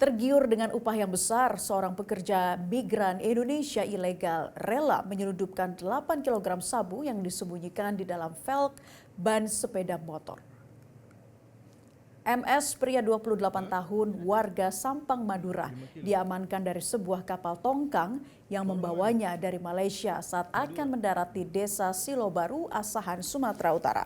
Tergiur dengan upah yang besar, seorang pekerja migran Indonesia ilegal rela menyelundupkan 8 kg sabu yang disembunyikan di dalam velg ban sepeda motor. MS, pria 28 tahun, warga Sampang, Madura, diamankan dari sebuah kapal tongkang yang membawanya dari Malaysia saat akan mendarat di Desa Silobaru, Asahan, Sumatera Utara.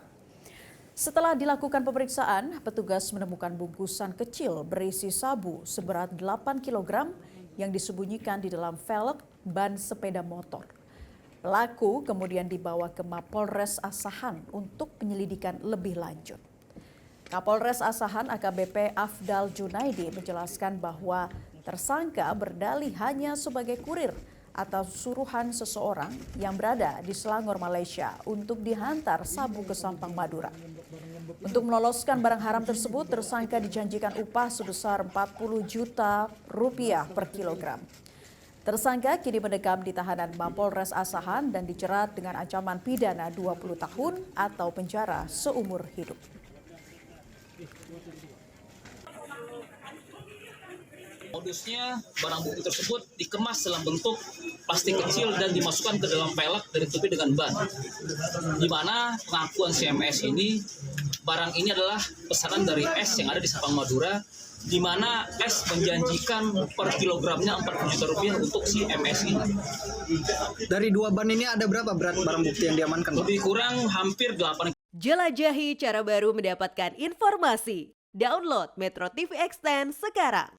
Setelah dilakukan pemeriksaan, petugas menemukan bungkusan kecil berisi sabu seberat 8 kg yang disembunyikan di dalam velg ban sepeda motor. Pelaku kemudian dibawa ke Mapolres Asahan untuk penyelidikan lebih lanjut. Kapolres Asahan AKBP Afdal Junaidi menjelaskan bahwa tersangka berdalih hanya sebagai kurir atau suruhan seseorang yang berada di Selangor, Malaysia untuk dihantar sabu ke Sampang, Madura. Untuk meloloskan barang haram tersebut, tersangka dijanjikan upah sebesar 40 juta rupiah per kilogram. Tersangka kini mendekam di tahanan Mapolres Asahan dan dijerat dengan ancaman pidana 20 tahun atau penjara seumur hidup. Modusnya, barang bukti tersebut dikemas dalam bentuk plastik kecil dan dimasukkan ke dalam velg dan ditutupi dengan ban. Di mana pengakuan CMS ini, barang ini adalah pesanan dari S yang ada di Sampang, Madura, di mana S menjanjikan per kilogramnya 40 juta rupiah untuk si MS ini. Dari dua ban ini ada berapa berat barang bukti yang diamankan? Lebih kurang hampir 8. Jelajahi cara baru mendapatkan informasi. Download Metro TV Extend sekarang.